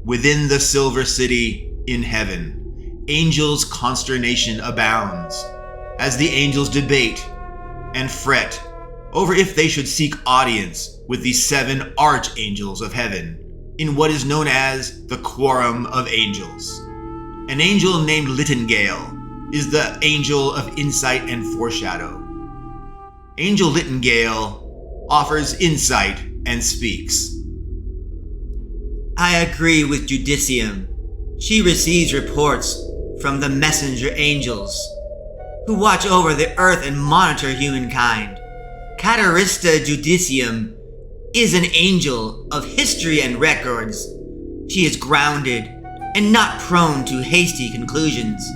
Within the Silver City in heaven, angels' consternation abounds, as the angels debate and fret over if they should seek audience with the 7 archangels of heaven in what is known as the Quorum of Angels. An angel named Littengale is the angel of insight and foreshadow. Angel Littengale offers insight and speaks. I agree with Judicium. She receives reports from the messenger angels, who watch over the earth and monitor humankind. Catarista Judicium is an angel of history and records. She is grounded and not prone to hasty conclusions.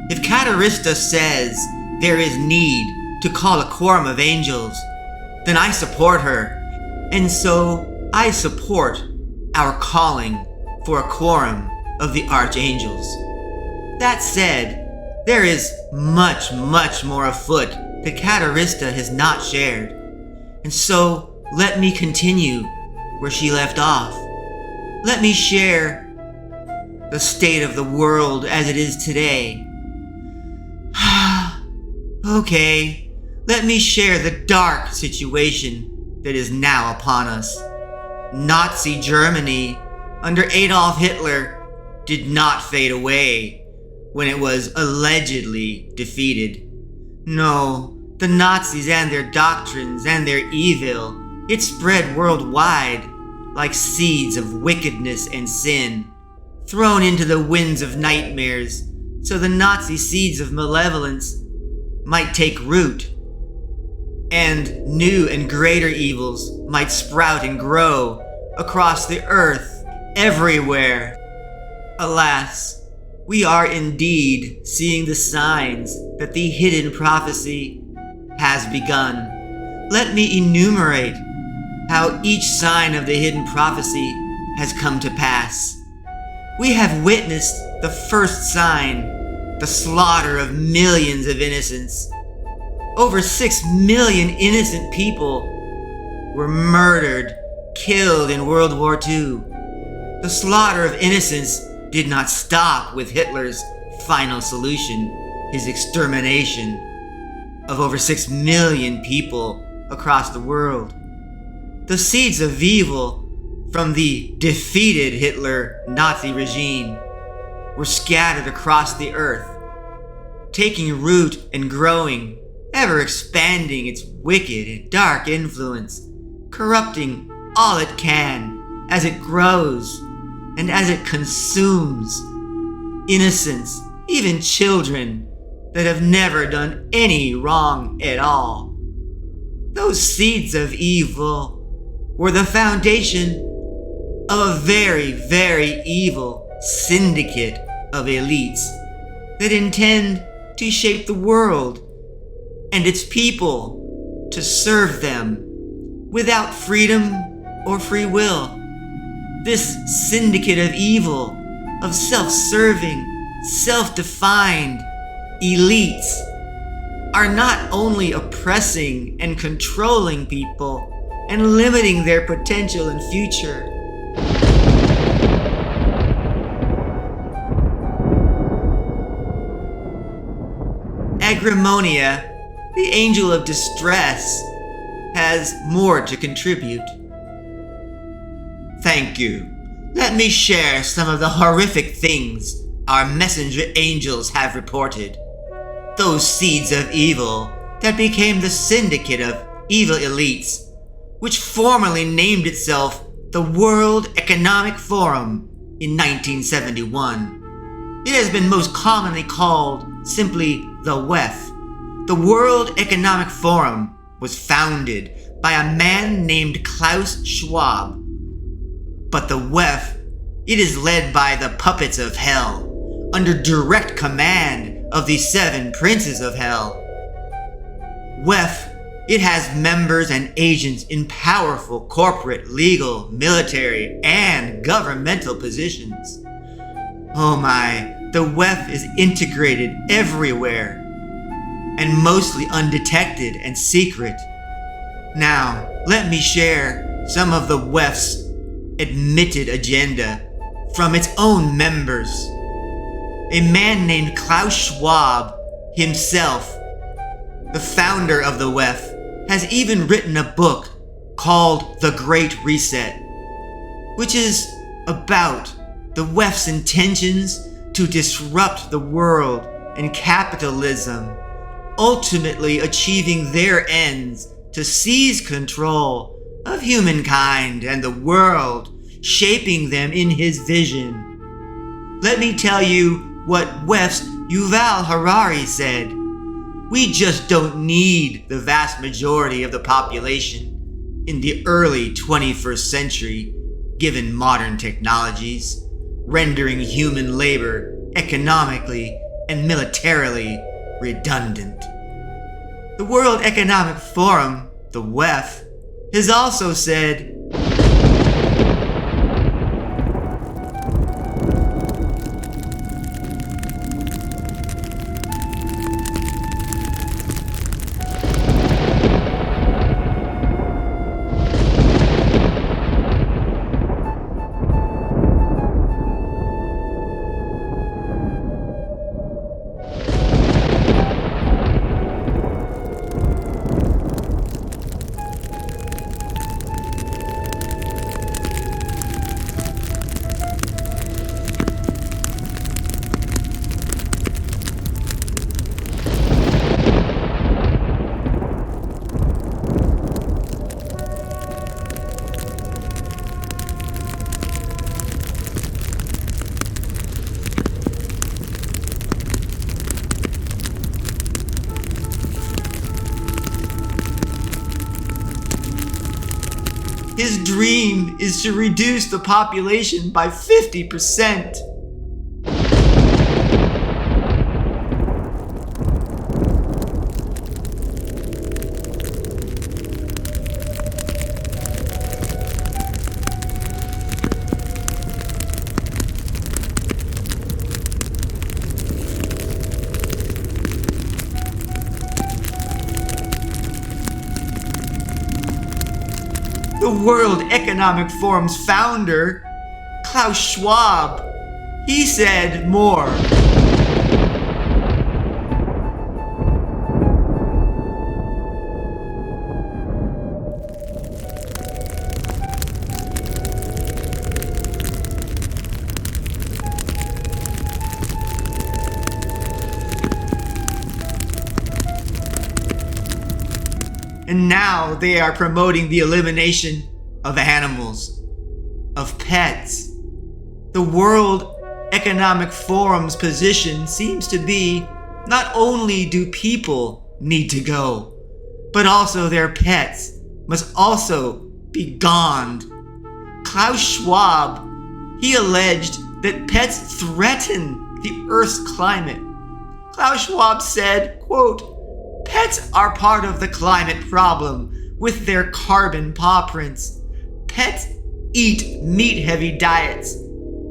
If Catarista says there is need to call a quorum of angels, then I support her, and so I support our calling for a quorum of the archangels. That said, there is much more afoot that Catarista has not shared, and so let me continue where she left off. Let me share the state of the world as it is today. Okay, let me share the dark situation that is now upon us. Nazi Germany under Adolf Hitler did not fade away when it was allegedly defeated. No, the Nazis and their doctrines and their evil, it spread worldwide like seeds of wickedness and sin, thrown into the winds of nightmares so the Nazi seeds of malevolence might take root, and new and greater evils might sprout and grow across the earth everywhere. Alas, we are indeed seeing the signs that the hidden prophecy has begun. Let me enumerate how each sign of the hidden prophecy has come to pass. We have witnessed the first sign, the slaughter of millions of innocents. Over 6 million innocent people were murdered, killed in World War II. The slaughter of innocents did not stop with Hitler's final solution, his extermination of over 6 million people across the world. The seeds of evil from the defeated Hitler Nazi regime were scattered across the earth, taking root and growing, ever expanding its wicked and dark influence, corrupting all it can as it grows and as it consumes innocents, even children that have never done any wrong at all. Those seeds of evil were the foundation of a very evil syndicate of elites that intend to shape the world and its people to serve them without freedom or free will. This syndicate of evil, of self-serving, self-defined elites are not only oppressing and controlling people and limiting their potential and future. Agrimonia, the angel of distress, has more to contribute. Thank you. Let me share some of the horrific things our messenger angels have reported. Those seeds of evil that became the syndicate of evil elites, which formerly named itself the World Economic Forum in 1971. It has been most commonly called simply the WEF. The World Economic Forum was founded by a man named Klaus Schwab. But the WEF, it is led by the puppets of hell, under direct command of the 7 princes of hell. WEF, it has members and agents in powerful corporate, legal, military, and governmental positions. Oh my, the WEF is integrated everywhere and mostly undetected and secret. Now, let me share some of the WEF's admitted agenda from its own members. A man named Klaus Schwab himself, the founder of the WEF, has even written a book called The Great Reset, which is about the WEF's intentions to disrupt the world and capitalism, ultimately achieving their ends to seize control of humankind and the world, shaping them in his vision. Let me tell you what WEF's Yuval Harari said. We just don't need the vast majority of the population in the early 21st century, given modern technologies, rendering human labor economically and militarily redundant. The World Economic Forum, the WEF, has also said, his dream is to reduce the population by 50%. The World Economic Forum's founder, Klaus Schwab, he said more. And now they are promoting the elimination of animals, of pets. The World Economic Forum's position seems to be not only do people need to go, but also their pets must also be gone. Klaus Schwab, he alleged that pets threaten the Earth's climate. Klaus Schwab said, quote, "Pets are part of the climate problem with their carbon paw prints. Pets eat meat-heavy diets.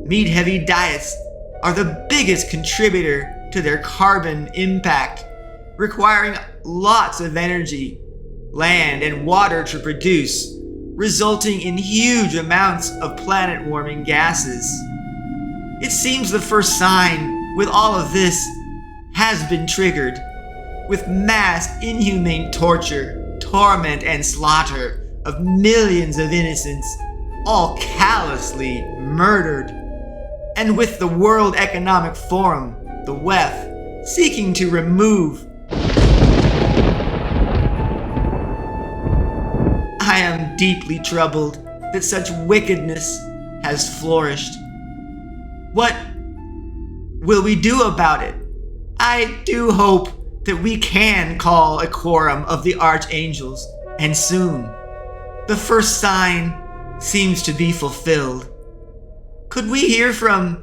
Meat-heavy diets are the biggest contributor to their carbon impact, requiring lots of energy, land, and water to produce, resulting in huge amounts of planet-warming gases." It seems the first sign with all of this has been triggered, with mass inhumane torture, torment, and slaughter of millions of innocents, all callously murdered, and with the World Economic Forum, the WEF, seeking to remove. I am deeply troubled that such wickedness has flourished. What will we do about it? I do hope that we can call a quorum of the archangels, and soon. The first sign seems to be fulfilled. Could we hear from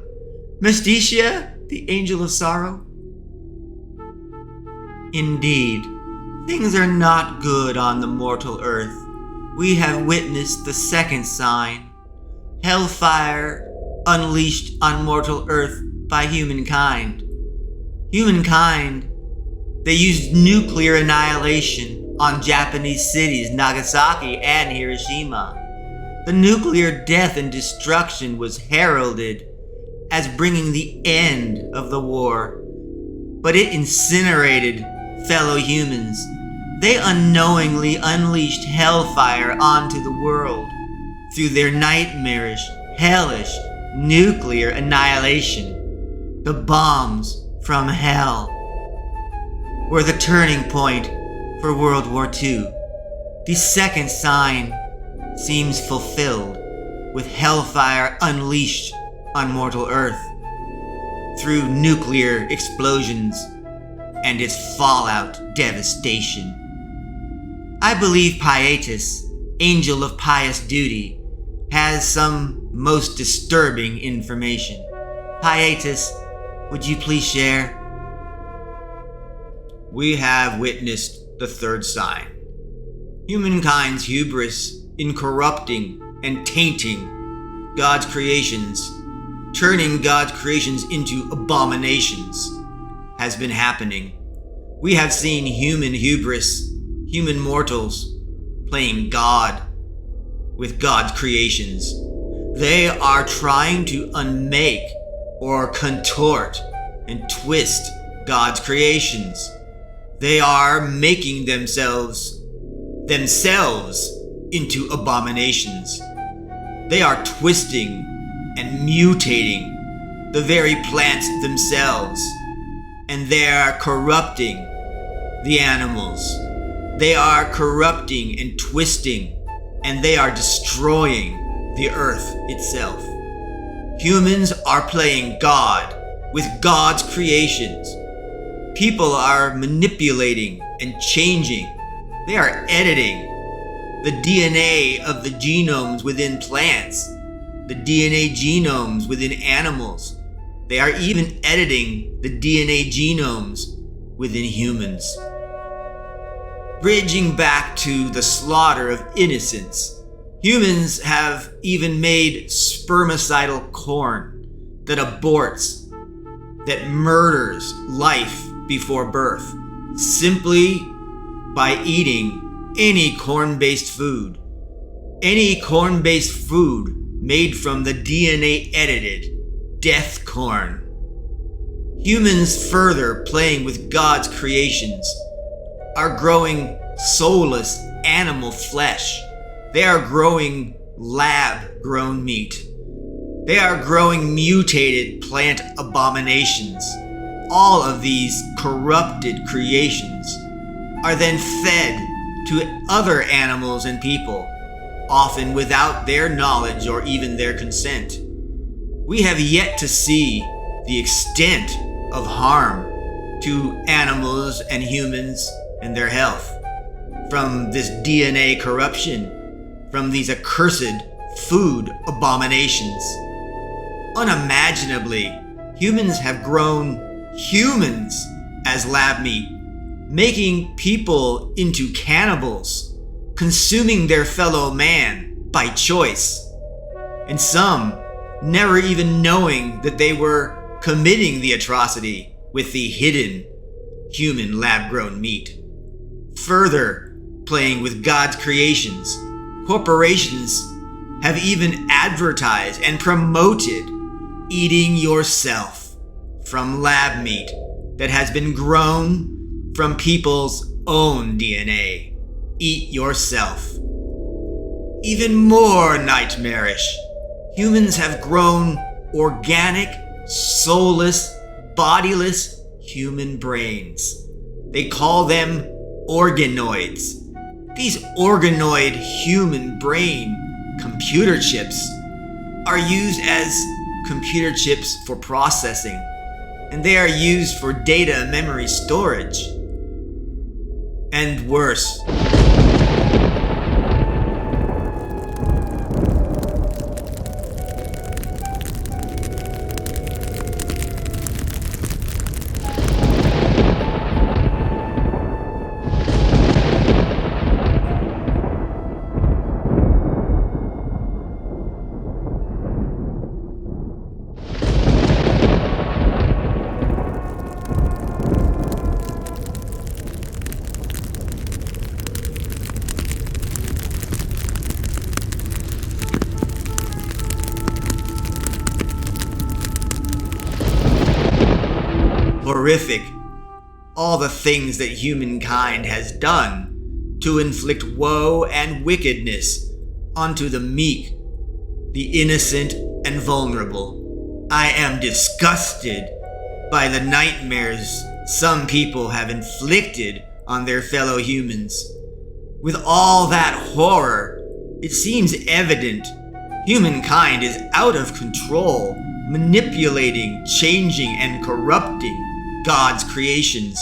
Mysticia, the angel of sorrow? Indeed, things are not good on the mortal earth. We have witnessed the second sign, hellfire unleashed on mortal earth by humankind. Humankind, they used nuclear annihilation on Japanese cities Nagasaki and Hiroshima. The nuclear death and destruction was heralded as bringing the end of the war, but it incinerated fellow humans. They unknowingly unleashed hellfire onto the world through their nightmarish, hellish, nuclear annihilation. The bombs from hell were the turning point for World War II. The second sign seems fulfilled, with hellfire unleashed on mortal Earth through nuclear explosions and its fallout devastation. I believe Pietas, angel of pious duty, has some most disturbing information. Pietas, would you please share? We have witnessed the third sign. Humankind's hubris in corrupting and tainting God's creations, turning God's creations into abominations, has been happening. We have seen human hubris, human mortals, playing God with God's creations. They are trying to unmake or contort and twist God's creations. They are making themselves into abominations. They are twisting and mutating the very plants themselves, and they are corrupting the animals. They are corrupting and twisting, and they are destroying the earth itself. Humans are playing God with God's creations. People are manipulating and changing. They are editing the DNA of the genomes within plants, the DNA genomes within animals. They are even editing the DNA genomes within humans. Bridging back to the slaughter of innocents, humans have even made spermicidal corn that aborts, that murders life before birth, simply by eating any corn-based food. Any corn-based food made from the DNA-edited death corn. Humans further playing with God's creations are growing soulless animal flesh. They are growing lab-grown meat. They are growing mutated plant abominations. All of these corrupted creations are then fed to other animals and people, often without their knowledge or even their consent. We have yet to see the extent of harm to animals and humans and their health from this DNA corruption, from these accursed food abominations. Unimaginably, humans have grown humans as lab meat, making people into cannibals, consuming their fellow man by choice, and some never even knowing that they were committing the atrocity with the hidden human lab-grown meat. Further playing with God's creations, corporations have even advertised and promoted eating yourself from lab meat that has been grown from people's own DNA. Eat yourself. Even more nightmarish, humans have grown organic, soulless, bodiless human brains. They call them organoids. These organoid human brain computer chips are used as computer chips for processing, and they are used for data memory storage. And worse. horrific. All the things that humankind has done to inflict woe and wickedness onto the meek, the innocent, and vulnerable. I am disgusted by the nightmares some people have inflicted on their fellow humans. With all that horror, it seems evident humankind is out of control, manipulating, changing, and corrupting God's creations.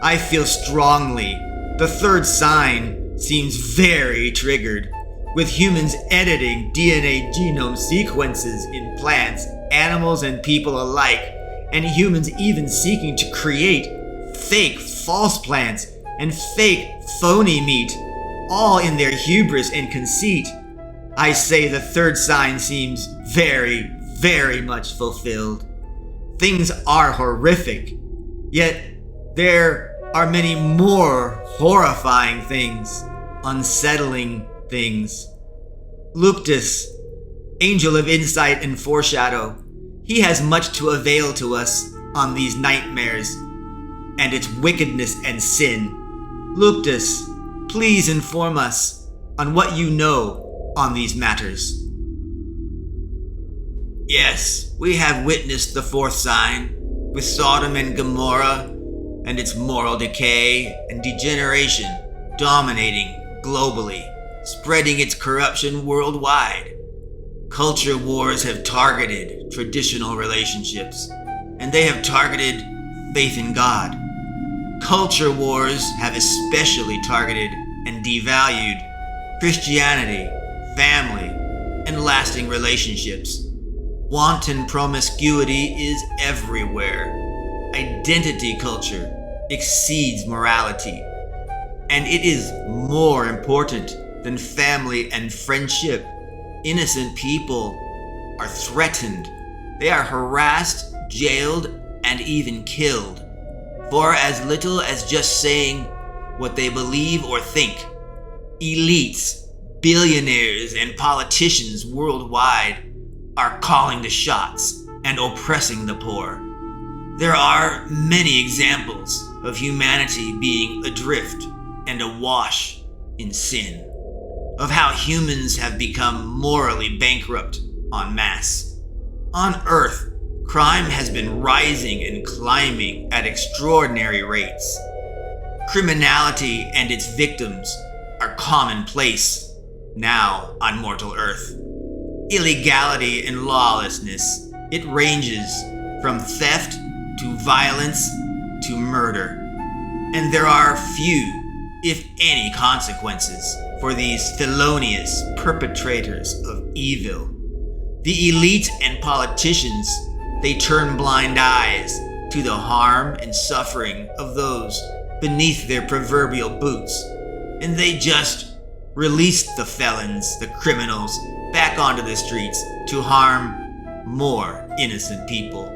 I feel strongly the third sign seems very triggered, with humans editing DNA genome sequences in plants, animals, and people alike, and humans even seeking to create fake false plants and fake phony meat, all in their hubris and conceit. I say the third sign seems very, very much fulfilled. Things are horrific, yet there are many more horrifying things, unsettling things. Luctus, angel of insight and foreshadow, he has much to avail to us on these nightmares and its wickedness and sin. Luctus, please inform us on what you know on these matters. Yes, we have witnessed the fourth sign, with Sodom and Gomorrah and its moral decay and degeneration dominating globally, spreading its corruption worldwide. Culture wars have targeted traditional relationships, and they have targeted faith in God. Culture wars have especially targeted and devalued Christianity, family, and lasting relationships. Wanton promiscuity is everywhere. Identity culture exceeds morality, and it is more important than family and friendship. Innocent people are threatened. They are harassed, jailed, and even killed for as little as just saying what they believe or think. Elites, billionaires, and politicians worldwide are calling the shots and oppressing the poor. There are many examples of humanity being adrift and awash in sin, of how humans have become morally bankrupt en masse. On Earth, crime has been rising and climbing at extraordinary rates. Criminality and its victims are commonplace now on mortal Earth. Illegality and lawlessness, it ranges from theft to violence to murder. And there are few, if any, consequences for these felonious perpetrators of evil. The elite and politicians, they turn blind eyes to the harm and suffering of those beneath their proverbial boots, and they just release the felons, the criminals, back onto the streets to harm more innocent people.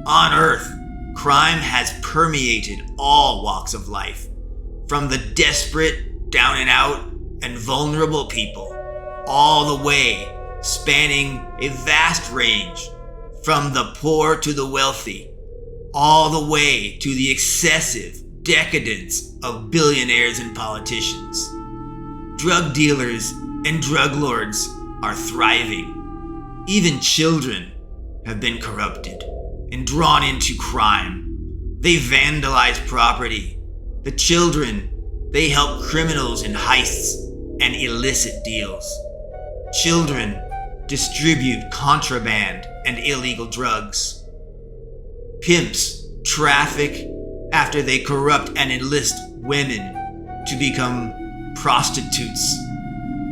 On Earth, crime has permeated all walks of life, from the desperate, down and out, and vulnerable people, all the way spanning a vast range from the poor to the wealthy, all the way to the excessive decadence of billionaires and politicians. Drug dealers and drug lords are thriving. Even children have been corrupted and drawn into crime. They vandalize property. The children, they help criminals in heists and illicit deals. Children distribute contraband and illegal drugs. Pimps traffic after they corrupt and enlist women to become prostitutes,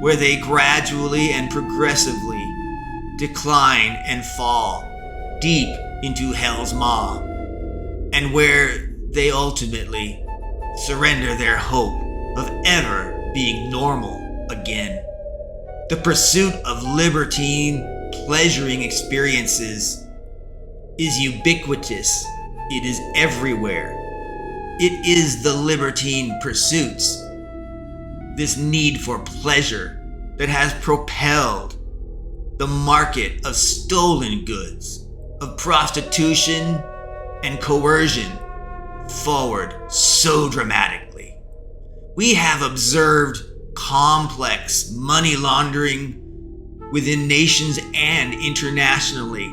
where they gradually and progressively decline and fall deep into hell's maw, and where they ultimately surrender their hope of ever being normal again. The pursuit of libertine, pleasuring experiences is ubiquitous. It is everywhere. It is the libertine pursuits, this need for pleasure, that has propelled the market of stolen goods, of prostitution, and coercion forward so dramatically. We have observed complex money laundering within nations and internationally.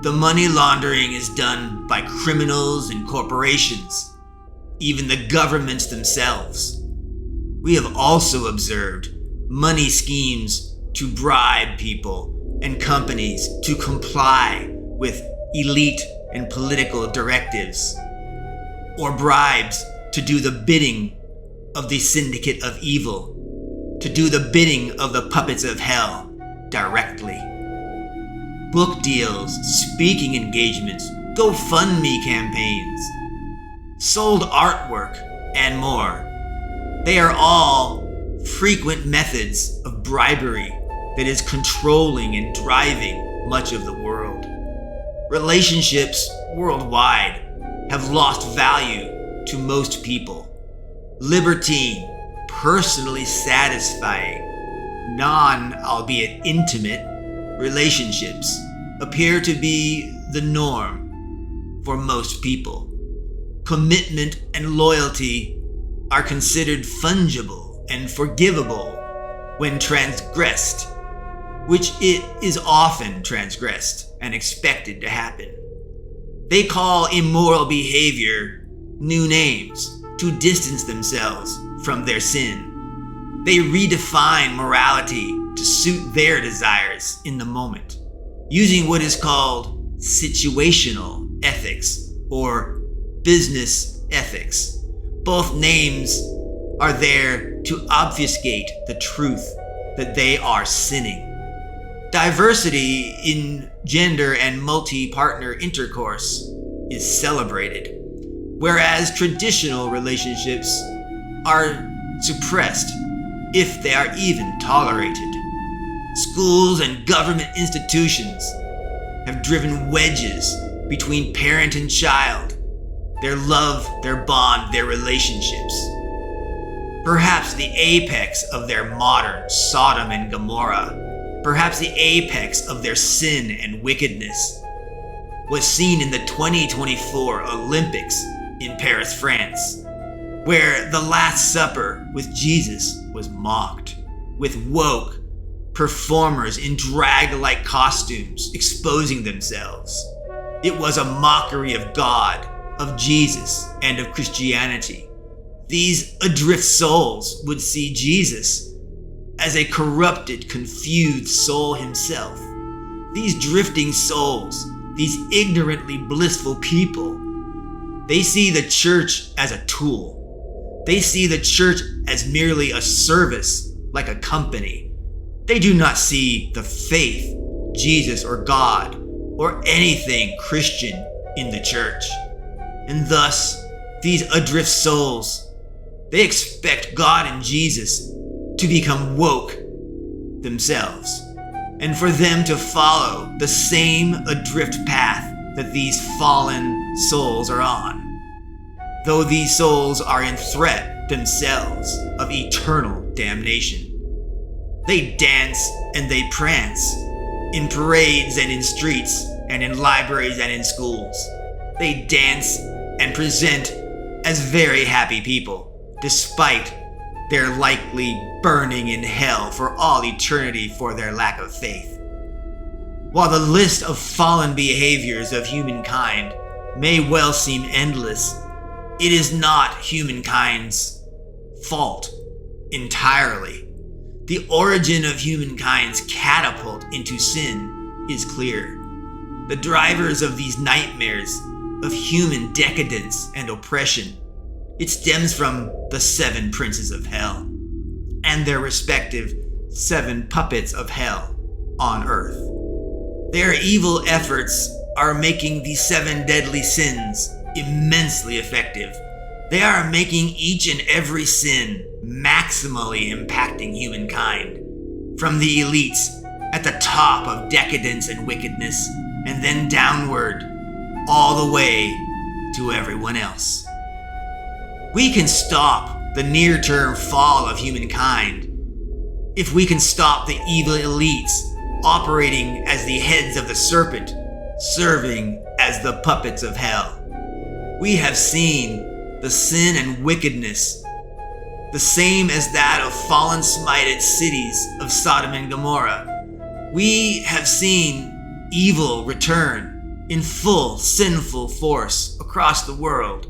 The money laundering is done by criminals and corporations, even the governments themselves. We have also observed money schemes to bribe people and companies to comply with elite and political directives, or bribes to do the bidding of the syndicate of evil, to do the bidding of the puppets of hell directly. Book deals, speaking engagements, GoFundMe campaigns, sold artwork, and more. They are all frequent methods of bribery that is controlling and driving much of the world. Relationships worldwide have lost value to most people. Libertine, personally satisfying, albeit intimate, relationships appear to be the norm for most people. Commitment and loyalty are considered fungible and forgivable when transgressed, which it is often transgressed and expected to happen. They call immoral behavior new names to distance themselves from their sin. They redefine morality to suit their desires in the moment, using what is called situational ethics or business ethics. Both names are there to obfuscate the truth that they are sinning. Diversity in gender and multi-partner intercourse is celebrated, whereas traditional relationships are suppressed, if they are even tolerated. Schools and government institutions have driven wedges between parent and child, their love, their bond, their relationships. Perhaps the apex of their modern Sodom and Gomorrah, perhaps the apex of their sin and wickedness, was seen in the 2024 Olympics in Paris, France, where the Last Supper with Jesus was mocked, with woke performers in drag-like costumes exposing themselves. It was a mockery of God, of Jesus, and of Christianity. These adrift souls would see Jesus as a corrupted, confused soul himself. These drifting souls, these ignorantly blissful people, they see the church as a tool. They see the church as merely a service, like a company. They do not see the faith, Jesus or God, or anything Christian in the church. And thus, these adrift souls, they expect God and Jesus to become woke themselves, and for them to follow the same adrift path that these fallen souls are on, though these souls are in threat themselves of eternal damnation. They dance and they prance in parades and in streets and in libraries and in schools. They dance and present as very happy people, despite their likely burning in hell for all eternity for their lack of faith. While the list of fallen behaviors of humankind may well seem endless, it is not humankind's fault entirely. The origin of humankind's catapult into sin is clear. The drivers of these nightmares of human decadence and oppression, it stems from the 7 princes of hell and their respective 7 puppets of hell on earth. Their evil efforts are making the 7 deadly sins immensely effective. They are making each and every sin maximally impacting humankind, from the elites at the top of decadence and wickedness, and then downward all the way to everyone else. We can stop the near-term fall of humankind if we can stop the evil elites operating as the heads of the serpent, serving as the puppets of hell. We have seen the sin and wickedness, the same as that of fallen smited cities of Sodom and Gomorrah. We have seen evil return in full sinful force across the world.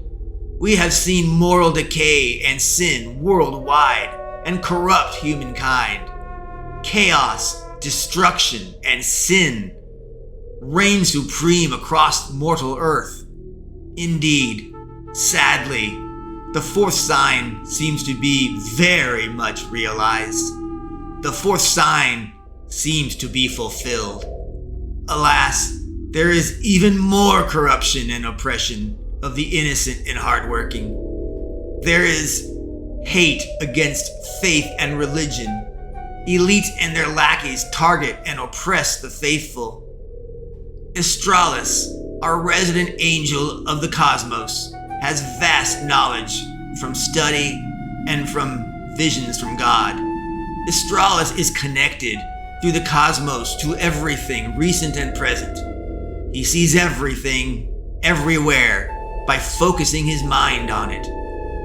We have seen moral decay and sin worldwide and corrupt humankind. Chaos, destruction, and sin reign supreme across mortal earth. Indeed, sadly, the fourth sign seems to be very much realized. The fourth sign seems to be fulfilled. Alas, there is even more corruption and oppression of the innocent and hardworking. There is hate against faith and religion. Elites and their lackeys target and oppress the faithful. Astralis, our resident angel of the cosmos, has vast knowledge from study and from visions from God. Astralis is connected through the cosmos to everything recent and present. He sees everything, everywhere, by focusing his mind on it.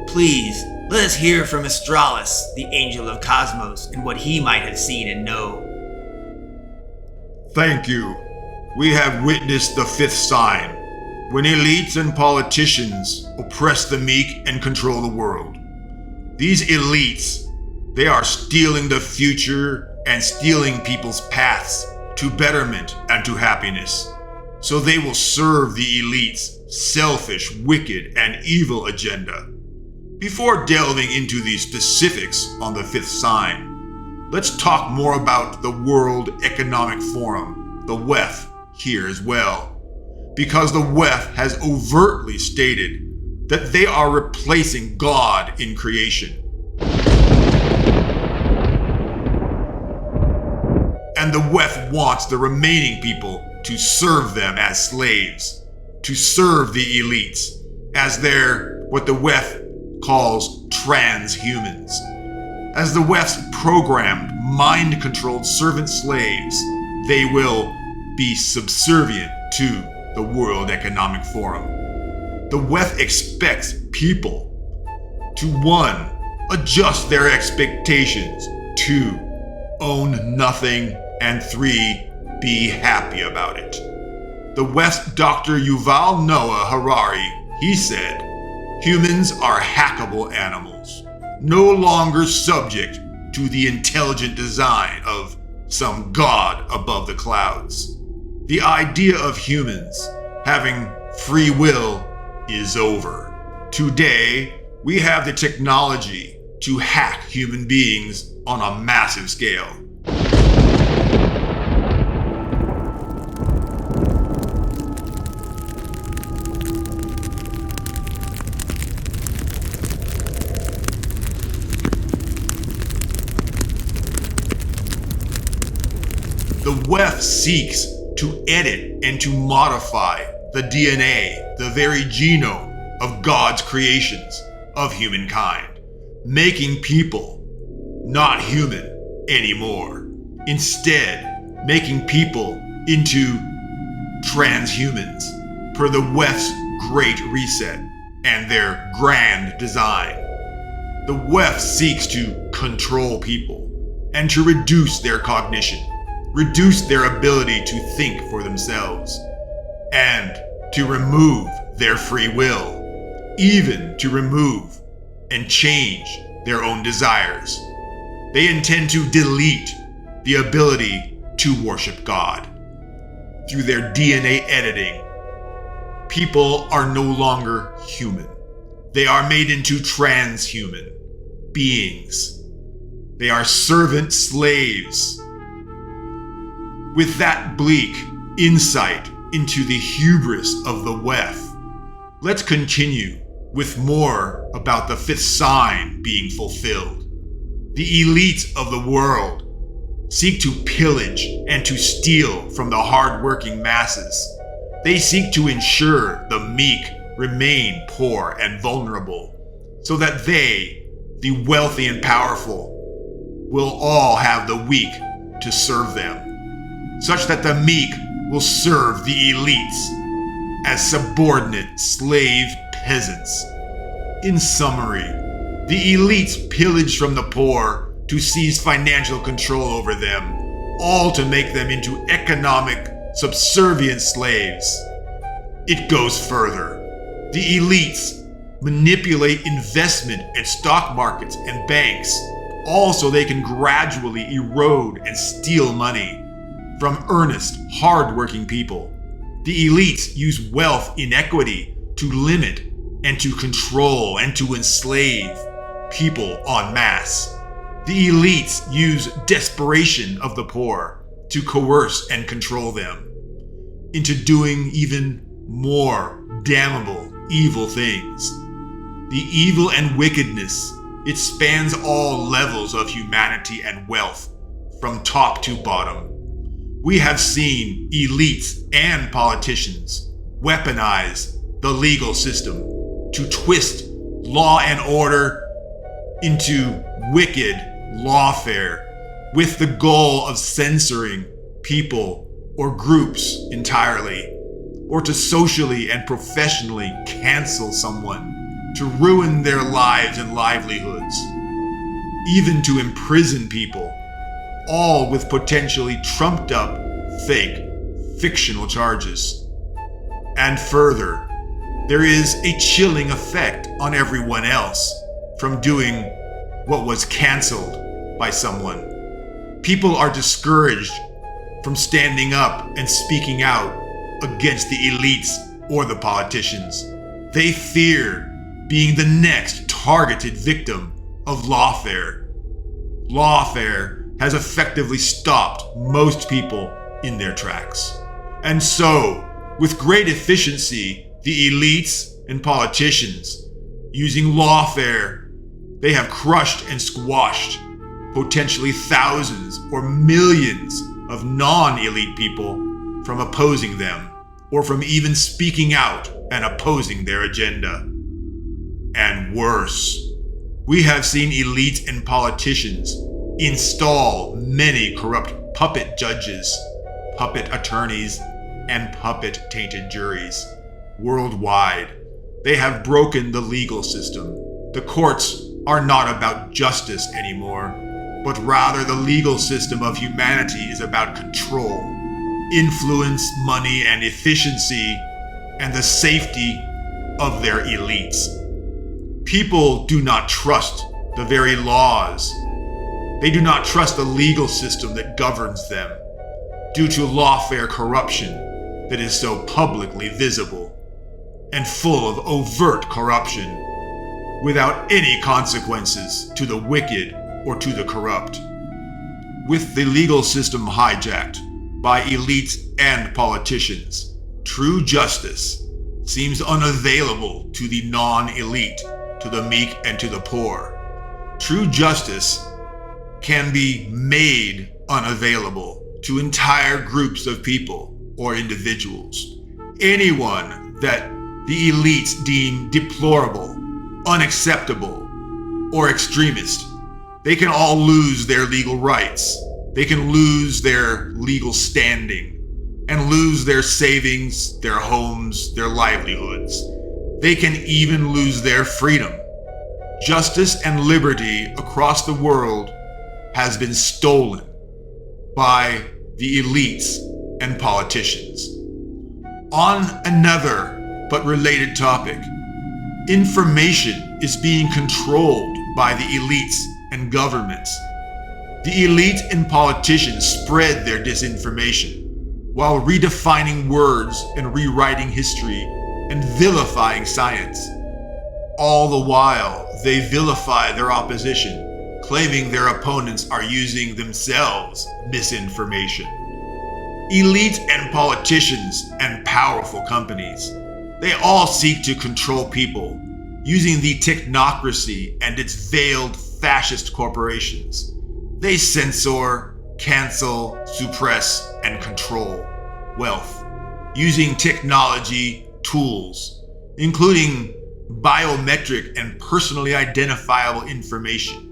Please, let us hear from Astralis, the angel of cosmos, and what he might have seen and know. Thank you. We have witnessed the fifth sign, when elites and politicians oppress the meek and control the world. These elites, they are stealing the future and stealing people's paths to betterment and to happiness. So they will serve the elites' selfish, wicked, and evil agenda. Before delving into the specifics on the fifth sign, let's talk more about the World Economic Forum, the WEF, here as well. Because the WEF has overtly stated that they are replacing God in creation. And the WEF wants the remaining people to serve them as slaves, to serve the elites as their, what the WEF calls transhumans. As the WEF's programmed, mind-controlled servant slaves, they will be subservient to the World Economic Forum. The WEF expects people to 1. Adjust their expectations, 2. Own nothing, and 3. Be happy about it. The WEF's Dr. Yuval Noah Harari, he said, humans are hackable animals, no longer subject to the intelligent design of some god above the clouds. The idea of humans having free will is over. Today, we have the technology to hack human beings on a massive scale. The WEF seeks to edit and to modify the DNA, the very genome of God's creations of humankind, making people not human anymore. Instead, making people into transhumans per the WEF's Great Reset and their grand design. The WEF seeks to control people and to reduce their cognition, reduce their ability to think for themselves, and to remove their free will, even to remove and change their own desires. They intend to delete the ability to worship God. Through their DNA editing, people are no longer human. They are made into transhuman beings. They are servant slaves. With that bleak insight into the hubris of the WEF, let's continue with more about the fifth sign being fulfilled. The elites of the world seek to pillage and to steal from the hard-working masses. They seek to ensure the meek remain poor and vulnerable, so that they, the wealthy and powerful, will all have the weak to serve them, such that the meek will serve the elites. as subordinate slave peasants. In summary, the elites pillage from the poor to seize financial control over them, all to make them into economic, subservient slaves. It goes further. The elites manipulate investment and stock markets and banks, all so they can gradually erode and steal money from earnest, hard-working people. The elites use wealth inequity to limit and to control and to enslave people en masse. The elites use desperation of the poor to coerce and control them into doing even more damnable, evil things. The evil and wickedness, it spans all levels of humanity and wealth, from top to bottom. We have seen elites and politicians weaponize the legal system to twist law and order into wicked lawfare with the goal of censoring people or groups entirely, or to socially and professionally cancel someone, to ruin their lives and livelihoods, even to imprison people, all with potentially trumped up, fake, fictional charges. And further, there is a chilling effect on everyone else from doing what was canceled by someone. People are discouraged from standing up and speaking out against the elites or the politicians. They fear being the next targeted victim of lawfare. Lawfare has effectively stopped most people in their tracks. And so, with great efficiency, the elites and politicians, using lawfare, they have crushed and squashed potentially thousands or millions of non-elite people from opposing them, or from even speaking out and opposing their agenda. And worse, we have seen elites and politicians install many corrupt puppet judges, puppet attorneys, and puppet-tainted juries worldwide. They have broken the legal system. The courts are not about justice anymore, but rather the legal system of humanity is about control, influence, money, and efficiency, and the safety of their elites. People do not trust the very laws. They do not trust the legal system that governs them due to lawfare corruption that is so publicly visible and full of overt corruption without any consequences to the wicked or to the corrupt. With the legal system hijacked by elites and politicians, true justice seems unavailable to the non-elite, to the meek and to the poor. True justice can be made unavailable to entire groups of people or individuals. Anyone that the elites deem deplorable, unacceptable, or extremist, they can all lose their legal rights. They can lose their legal standing and lose their savings, their homes, their livelihoods. They can even lose their freedom. Justice and liberty across the world has been stolen by the elites and politicians. On another but related topic, information is being controlled by the elites and governments. The elite and politicians spread their disinformation while redefining words and rewriting history and vilifying science. All the while, they vilify their opposition, claiming their opponents are using themselves misinformation. Elite and politicians and powerful companies, they all seek to control people using the technocracy and its veiled fascist corporations. They censor, cancel, suppress, and control wealth using technology tools, including biometric and personally identifiable information.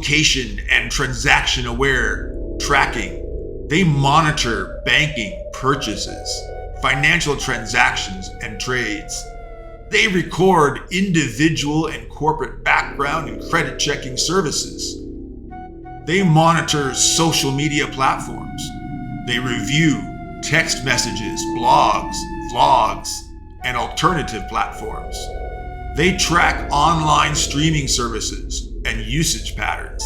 location and transaction aware tracking. They monitor banking purchases, financial transactions, and trades. They record individual and corporate background and credit checking services. They monitor social media platforms. They review text messages, blogs, vlogs, and alternative platforms. They track online streaming services and usage patterns.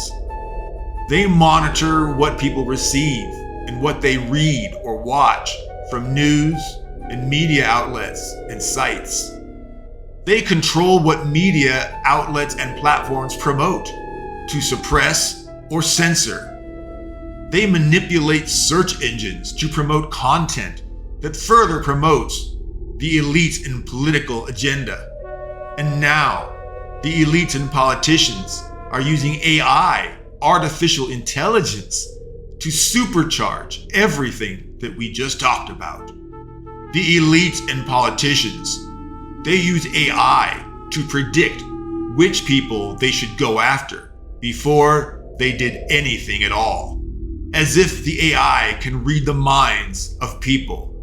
They monitor what people receive and what they read or watch from news and media outlets and sites. They control what media outlets and platforms promote to suppress or censor. They manipulate search engines to promote content that further promotes the elites and political agenda. And now, the elites and politicians are using AI, artificial intelligence, to supercharge everything that we just talked about. The elites and politicians, they use AI to predict which people they should go after before they did anything at all, as if the AI can read the minds of people.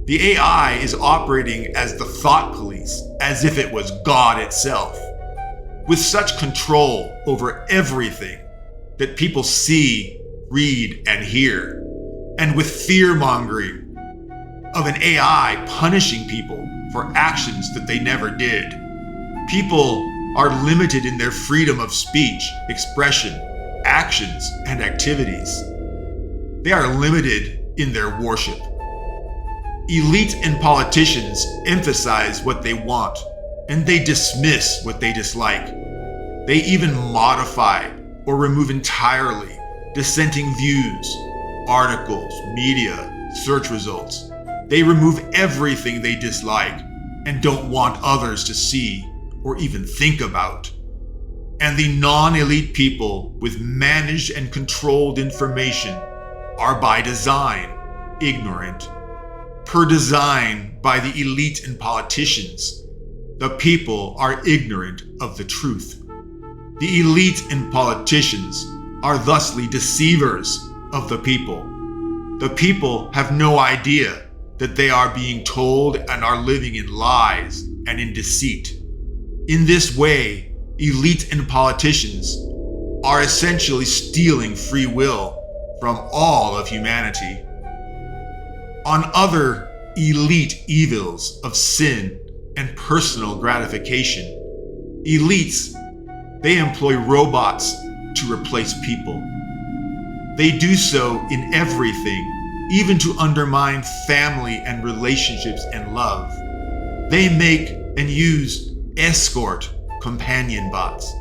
The AI is operating as the thought police, as if it was God itself, with such control over everything that people see, read, and hear, and with fear-mongering of an AI punishing people for actions that they never did. People are limited in their freedom of speech, expression, actions, and activities. They are limited in their worship. Elites and politicians emphasize what they want, and they dismiss what they dislike. They even modify or remove entirely dissenting views, articles, media, search results. They remove everything they dislike and don't want others to see or even think about. And the non-elite people with managed and controlled information are by design ignorant. Per design by the elite and politicians, the people are ignorant of the truth. The elite and politicians are thusly deceivers of the people. The people have no idea that they are being told and are living in lies and in deceit. In this way, elite and politicians are essentially stealing free will from all of humanity. On other elite evils of sin and personal gratification, elites, they employ robots to replace people. They do so in everything, even to undermine family and relationships and love. They make and use escort companion bots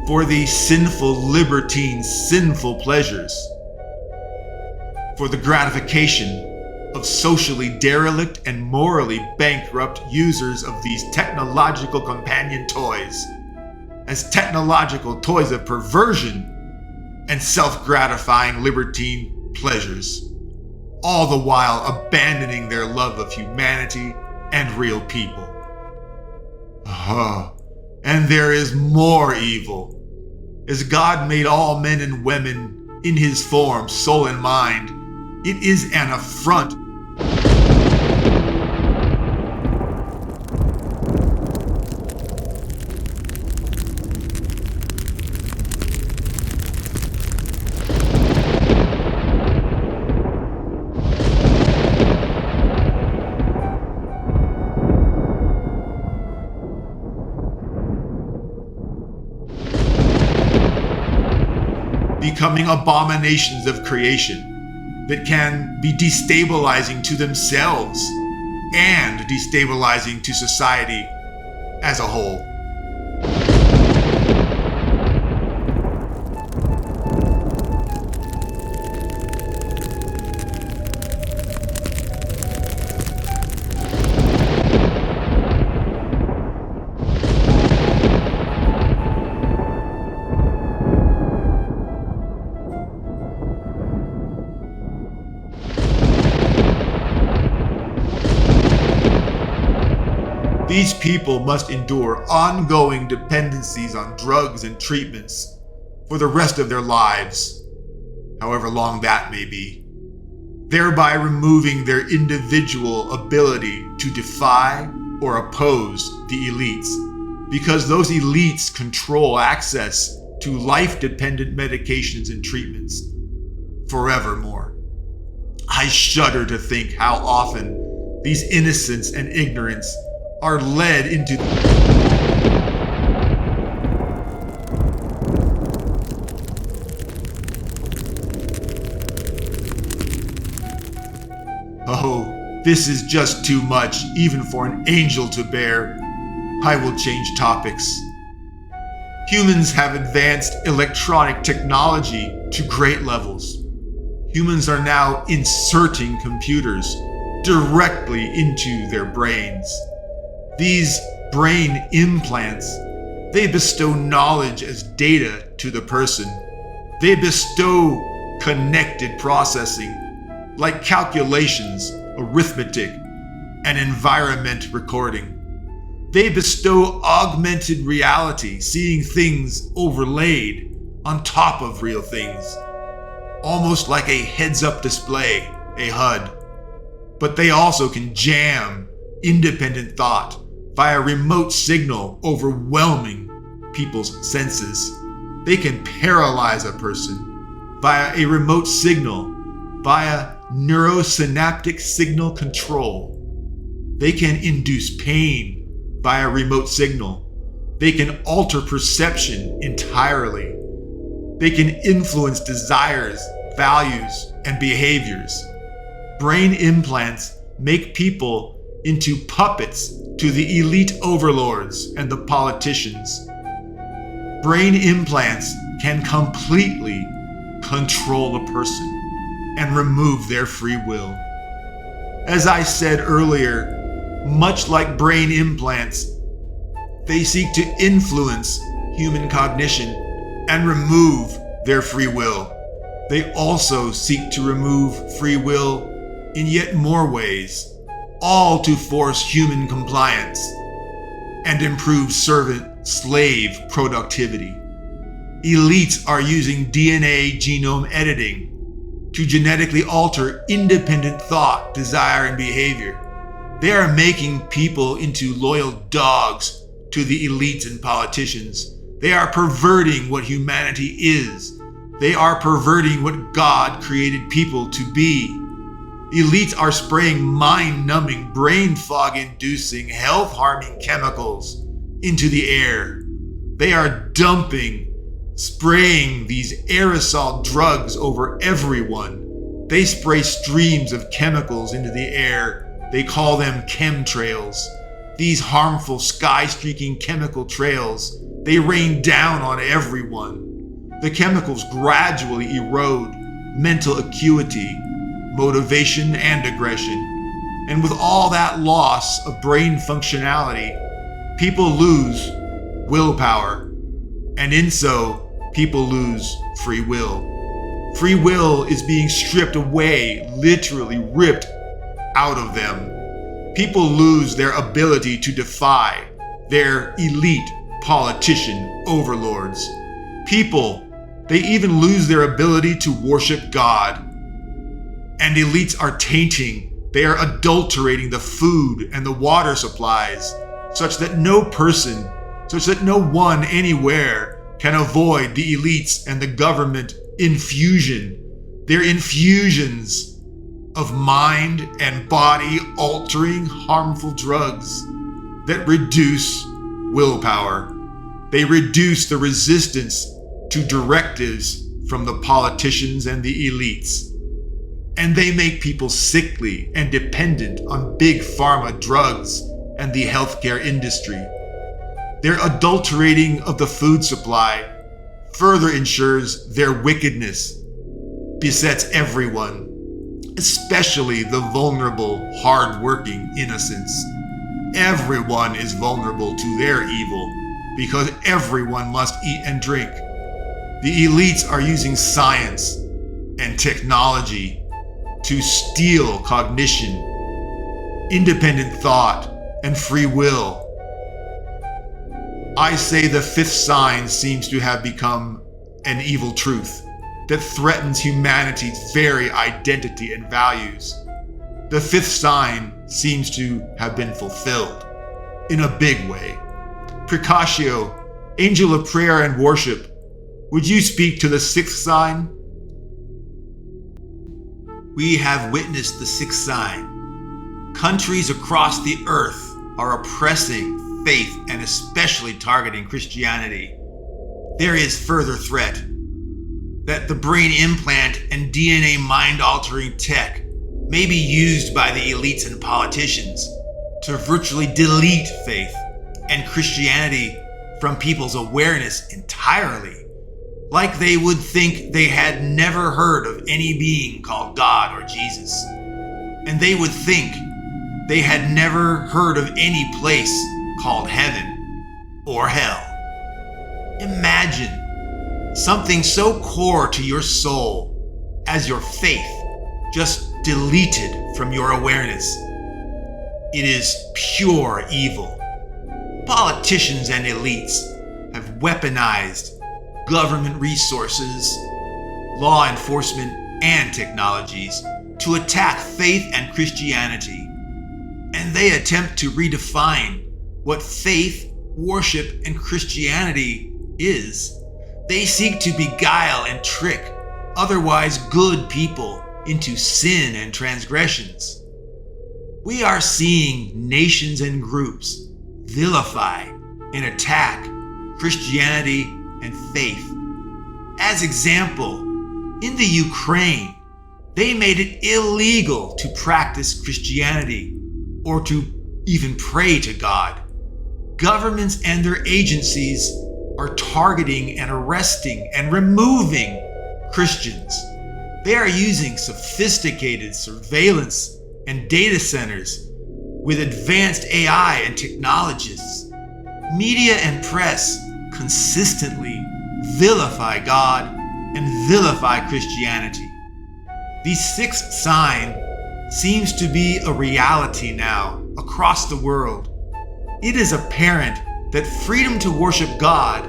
for the sinful libertines' sinful pleasures, for the gratification of socially derelict and morally bankrupt users of these technological companion toys, as technological toys of perversion and self-gratifying libertine pleasures, all the while abandoning their love of humanity and real people. And there is more evil. As God made all men and women in his form, soul and mind, it is an affront becoming abominations of creation that can be destabilizing to themselves and destabilizing to society as a whole. These people must endure ongoing dependencies on drugs and treatments for the rest of their lives, however long that may be, thereby removing their individual ability to defy or oppose the elites, because those elites control access to life-dependent medications and treatments forevermore. I shudder to think how often these innocence and ignorance are led into Oh, this is just too much, even for an angel to bear. I will change topics. Humans have advanced electronic technology to great levels. Humans are now inserting computers directly into their brains. These brain implants, they bestow knowledge as data to the person. They bestow connected processing, like calculations, arithmetic, and environment recording. They bestow augmented reality, seeing things overlaid on top of real things, almost like a heads-up display, a HUD. But they also can jam independent thought via remote signal, overwhelming people's senses. They can paralyze a person via a remote signal, via neurosynaptic signal control. They can induce pain via remote signal. They can alter perception entirely. They can influence desires, values, and behaviors. Brain implants make people into puppets to the elite overlords and the politicians. Brain implants can completely control a person and remove their free will. As I said earlier, much like brain implants, they seek to influence human cognition and remove their free will. They also seek to remove free will in yet more ways, all to force human compliance and improve servant-slave productivity. Elites are using DNA genome editing to genetically alter independent thought, desire, and behavior. They are making people into loyal dogs to the elites and politicians. They are perverting what humanity is. They are perverting what God created people to be. Elites are spraying mind-numbing, brain fog-inducing, health-harming chemicals into the air. They are spraying these aerosol drugs over everyone. They spray streams of chemicals into the air. They call them chemtrails. These harmful sky-streaking chemical trails, they rain down on everyone. The chemicals gradually erode mental acuity, motivation, and aggression. And with all that loss of brain functionality, people lose willpower. And in so, people lose free will. Free will is being stripped away, literally ripped out of them. People lose their ability to defy their elite politician overlords. People, they even lose their ability to worship God. And elites are tainting, they are adulterating the food and the water supplies, such that no one anywhere can avoid the elites and the government infusion. Their infusions of mind and body altering harmful drugs that reduce willpower. They reduce the resistance to directives from the politicians and the elites. And they make people sickly and dependent on big pharma drugs and the healthcare industry. Their adulterating of the food supply further ensures their wickedness besets everyone, especially the vulnerable, hard-working innocents. Everyone is vulnerable to their evil because everyone must eat and drink. The elites are using science and technology to steal cognition, independent thought, and free will. I say the fifth sign seems to have become and evil truth that threatens humanity's very identity and values. The fifth sign seems to have been fulfilled in a big way. Precatio, angel of prayer and worship, would you speak to the sixth sign? We have witnessed the sixth sign. Countries across the earth are oppressing faith and especially targeting Christianity. There is further threat that the brain implant and DNA mind-altering tech may be used by the elites and politicians to virtually delete faith and Christianity from people's awareness entirely, like they would think they had never heard of any being called God or Jesus, and they would think they had never heard of any place called heaven or hell. Imagine something so core to your soul as your faith just deleted from your awareness. It is pure evil. Politicians and elites have weaponized government resources, law enforcement, and technologies to attack faith and Christianity. And they attempt to redefine what faith, worship, and Christianity is. They seek to beguile and trick otherwise good people into sin and transgressions. We are seeing nations and groups vilify and attack Christianity and faith. As example, in the Ukraine, they made it illegal to practice Christianity or to even pray to God. Governments and their agencies are targeting and arresting and removing Christians. They are using sophisticated surveillance and data centers with advanced AI and technologists. Media and press consistently vilify God and vilify Christianity. The sixth sign seems to be a reality now across the world. It is apparent that freedom to worship God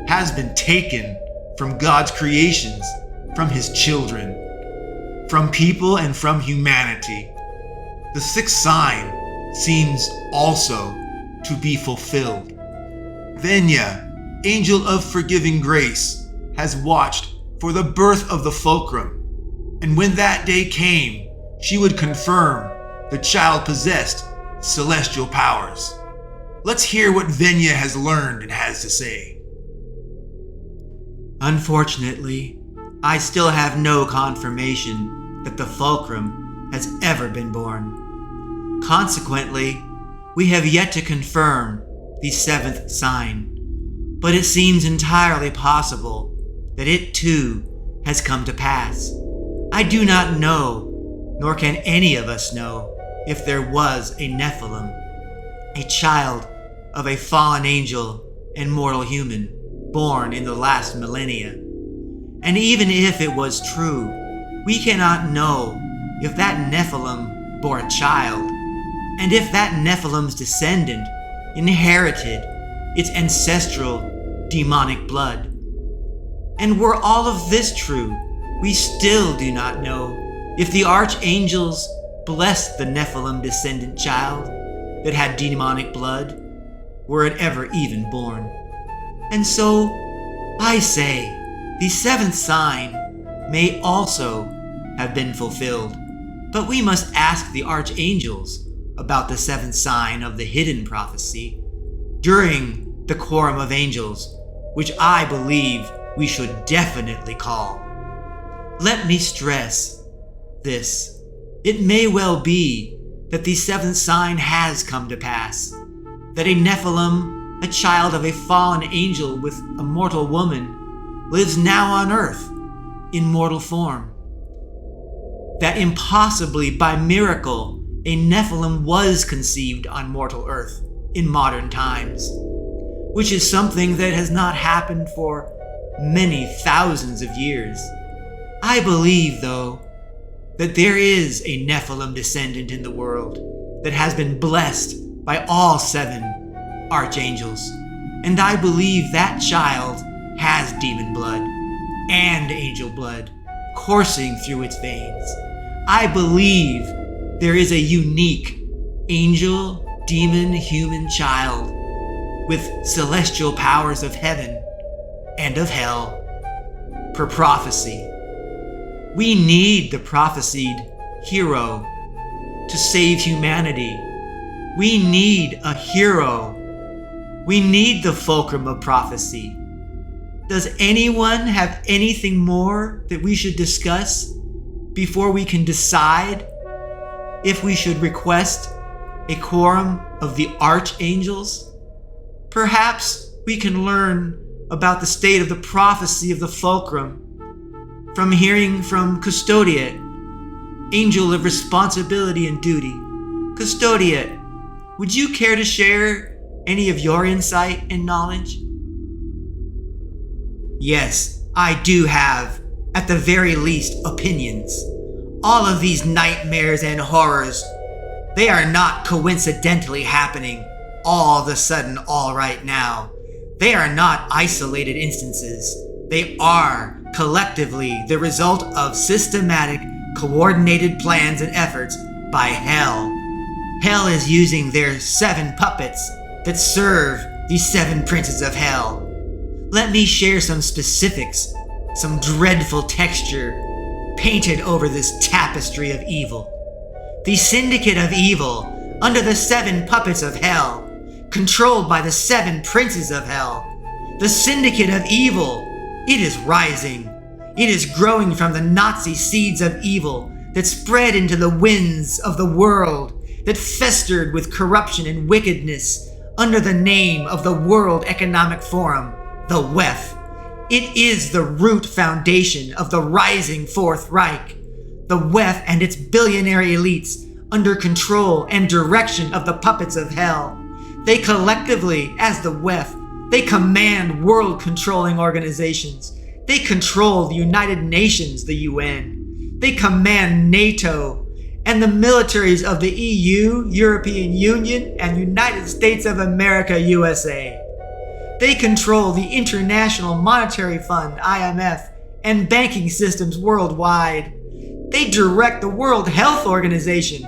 has been taken from God's creations, from His children, from people and from humanity. The sixth sign seems also to be fulfilled. Venya, angel of forgiving grace, has watched for the birth of the fulcrum, and when that day came, she would confirm the child possessed celestial powers. Let's hear what Venya has learned and has to say. Unfortunately, I still have no confirmation that the fulcrum has ever been born. Consequently, we have yet to confirm the seventh sign, but it seems entirely possible that it too has come to pass. I do not know, nor can any of us know, if there was a Nephilim, a child of a fallen angel and mortal human, born in the last millennia. And even if it was true, we cannot know if that Nephilim bore a child, and if that Nephilim's descendant inherited its ancestral demonic blood. And were all of this true, we still do not know if the archangels blessed the Nephilim descendant child that had demonic blood, were it ever even born. And so, I say, the seventh sign may also have been fulfilled, but we must ask the archangels about the seventh sign of the hidden prophecy during the Quorum of Angels, which I believe we should definitely call. Let me stress this. It may well be that the seventh sign has come to pass, that a Nephilim, a child of a fallen angel with a mortal woman, lives now on earth in mortal form. That impossibly by miracle a Nephilim was conceived on mortal earth in modern times, which is something that has not happened for many thousands of years. I believe, though, that there is a Nephilim descendant in the world that has been blessed by all seven archangels, and I believe that child has demon blood, and angel blood coursing through its veins. I believe there is a unique angel, demon, human child with celestial powers of heaven and of hell per prophecy. We need the prophesied hero to save humanity. We need a hero. We need the fulcrum of prophecy. Does anyone have anything more that we should discuss before we can decide if we should request a quorum of the archangels? Perhaps we can learn about the state of the prophecy of the fulcrum from hearing from Custodiate, angel of responsibility and duty. Custodiate, would you care to share any of your insight and knowledge? Yes, I do have, at the very least, opinions. All of these nightmares and horrors, they are not coincidentally happening all of a sudden all right now. They are not isolated instances. They are collectively the result of systematic, coordinated plans and efforts by Hell. Hell is using their 7 puppets that serve these 7 princes of Hell. Let me share some specifics, some dreadful texture painted over this tapestry of evil. The syndicate of evil, under the 7 puppets of Hell, controlled by the 7 princes of Hell. The syndicate of evil, it is rising. It is growing from the Nazi seeds of evil that spread into the winds of the world, that festered with corruption and wickedness under the name of the World Economic Forum, the WEF. It is the root foundation of the rising Fourth Reich. The WEF and its billionaire elites, under control and direction of the puppets of Hell. They collectively, as the WEF, they command world-controlling organizations. They control the United Nations, the UN. They command NATO and the militaries of the EU, European Union, and United States of America, USA. They control the International Monetary Fund, IMF, and banking systems worldwide. They direct the World Health Organization,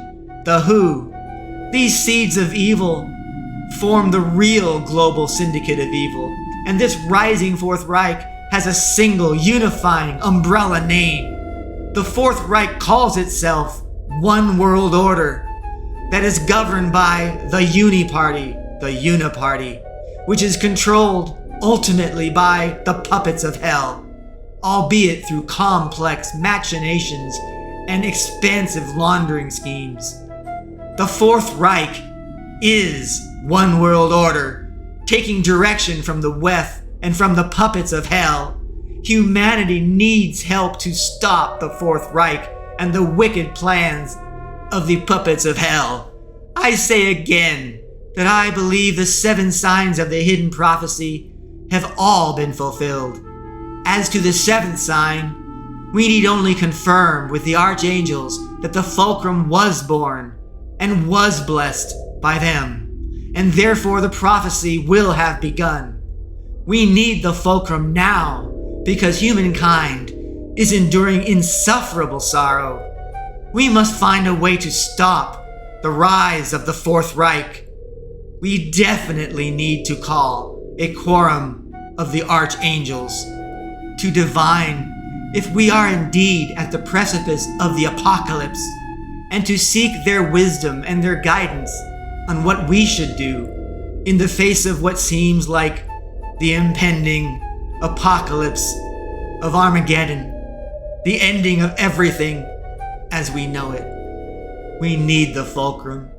the WHO. These seeds of evil form the real global syndicate of evil, and this rising Fourth Reich has a single unifying umbrella name. The Fourth Reich calls itself One World Order, that is governed by the Uniparty, the Uniparty, which is controlled ultimately by the puppets of Hell, albeit through complex machinations and expansive laundering schemes. The Fourth Reich is One World Order, taking direction from the WEF and from the puppets of Hell. Humanity needs help to stop the Fourth Reich and the wicked plans of the puppets of Hell. I say again that I believe the 7 signs of the hidden prophecy have all been fulfilled. As to the 7th sign, we need only confirm with the archangels that the fulcrum was born and was blessed by them, and therefore the prophecy will have begun. We need the fulcrum now because humankind is enduring insufferable sorrow. We must find a way to stop the rise of the Fourth Reich. We definitely need to call a quorum of the archangels to divine if we are indeed at the precipice of the apocalypse, and to seek their wisdom and their guidance on what we should do in the face of what seems like the impending apocalypse of Armageddon, the ending of everything as we know it. We need the fulcrum.